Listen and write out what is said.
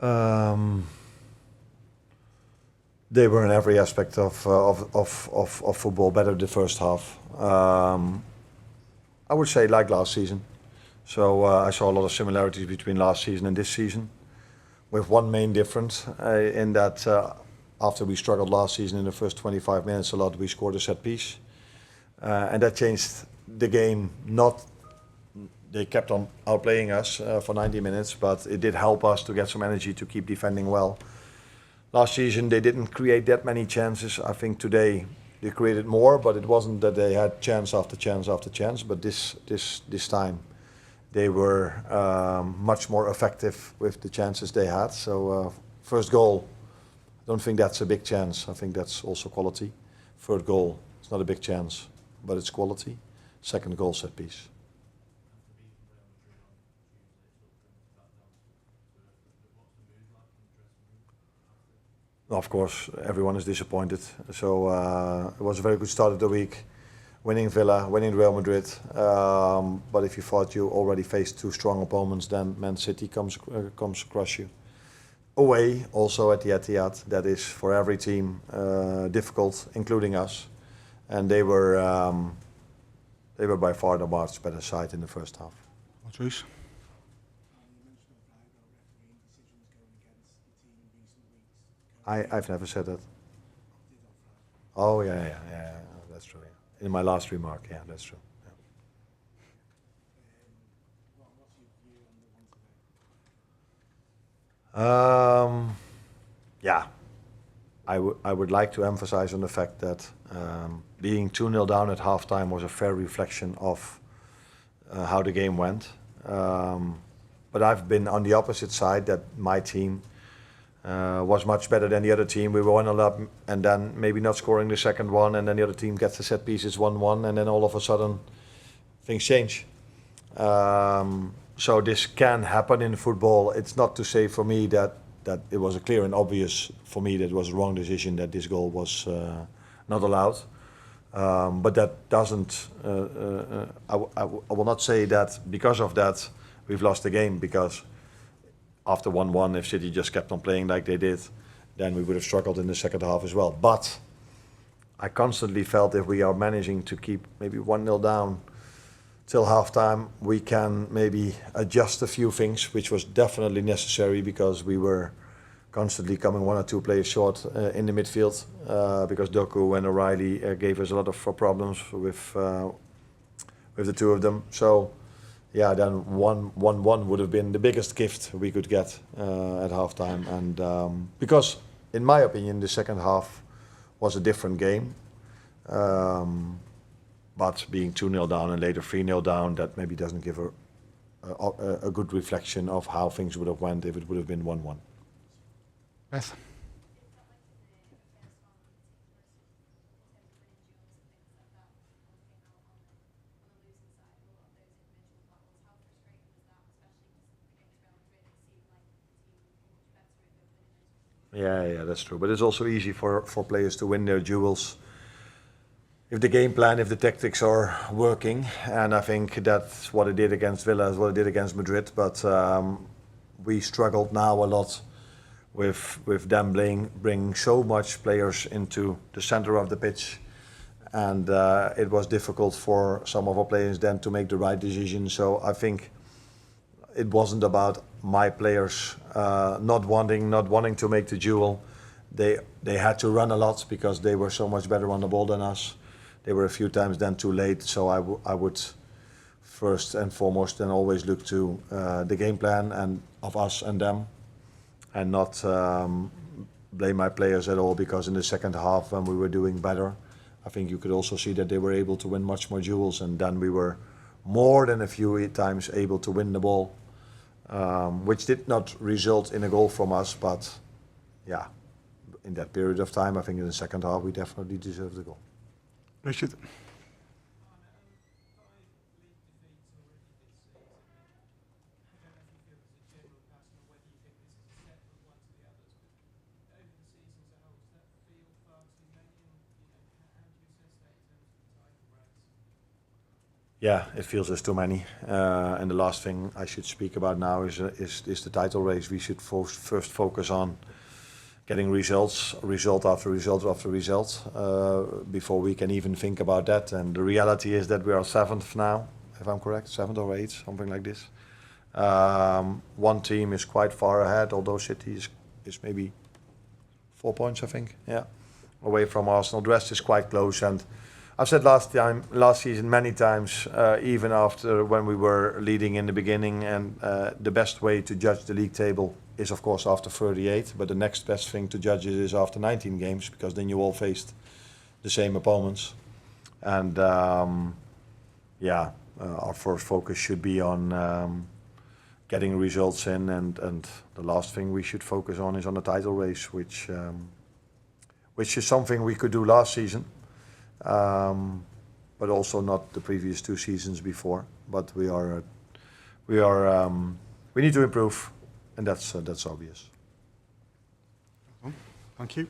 Um, they were in every aspect of football better the first half. I would say like last season. So I saw a lot of similarities between last season and this season, with one main difference in that after we struggled last season in the first 25 minutes a lot, we scored a set piece, and that changed the game. Not they kept on outplaying us for 90 minutes, but it did help us to get some energy to keep defending well. Last season they didn't create that many chances. I think today they created more, but it wasn't that they had chance after chance after chance. But this time they were much more effective with the chances they had. So first goal, I don't think that's a big chance. I think that's also quality. Third goal, it's not a big chance, but it's quality. Second goal, set piece. Of course, everyone is disappointed. So it was a very good start of the week, winning Villa, winning Real Madrid. But if you thought you already faced two strong opponents, then Man City comes across you. Away, also at the Etihad, that is for every team difficult, including us. And they were by far the much better side in the first half. Patrice? I've never said that. Oh yeah, that's true. Yeah. In my last remark, yeah, that's true. Yeah, I would like to emphasize on the fact that being 2-0 down at halftime was a fair reflection of how the game went. But I've been on the opposite side, that my team was much better than the other team. We were 1-0 up and then maybe not scoring the second one, and then the other team gets the set piece, it's 1-1, and then all of a sudden things change. So this can happen in football. It's not to say for me that it was a clear and obvious for me that it was a wrong decision that this goal was not allowed. But that doesn't. I will not say that because of that we've lost the game, because after 1-1, if City just kept on playing like they did, then we would have struggled in the second half as well. But I constantly felt if we are managing to keep maybe 1-0 down till halftime, we can maybe adjust a few things, which was definitely necessary because we were constantly coming one or two players short in the midfield because Doku and O'Reilly gave us a lot of problems with the two of them. So yeah, then 1-1 would have been the biggest gift we could get at halftime, and because in my opinion the second half was a different game. But being 2-0 down and later 3-0 down, that maybe doesn't give a good reflection of how things would have went if it would have been 1-1. Beth? Yeah, that's true. But it's also easy for players to win their duels if the game plan, if the tactics are working. And I think that's what it did against Villa, as what it did against Madrid. But we struggled now a lot with them bringing so much players into the center of the pitch. And it was difficult for some of our players then to make the right decision. So I think it wasn't about my players not wanting to make the duel. They had to run a lot because they were so much better on the ball than us. They were a few times then too late. So I would first and foremost then always look to the game plan and of us and them, and not blame my players at all, because in the second half when we were doing better, I think you could also see that they were able to win much more duels, and then we were more than a few times able to win the ball, which did not result in a goal from us. But yeah, in that period of time, I think in the second half we definitely deserved the goal. Richard? Yeah, it feels there's too many. And the last thing I should speak about now is the title race. We should first focus on getting results, result after result after result, before we can even think about that. And the reality is that we are 7th now, if I'm correct, 7th or 8th, something like this. One team is quite far ahead, although City is maybe 4 points, I think, yeah, away from Arsenal. The rest is quite close. And I've said last season many times, even after when we were leading in the beginning, and the best way to judge the league table is of course after 38, but the next best thing to judge it is after 19 games, because then you all faced the same opponents. And our first focus should be on getting results in, and the last thing we should focus on is on the title race, which is something we could do last season. But also not the previous 2 seasons before. But we need to improve, and that's obvious. Thank you.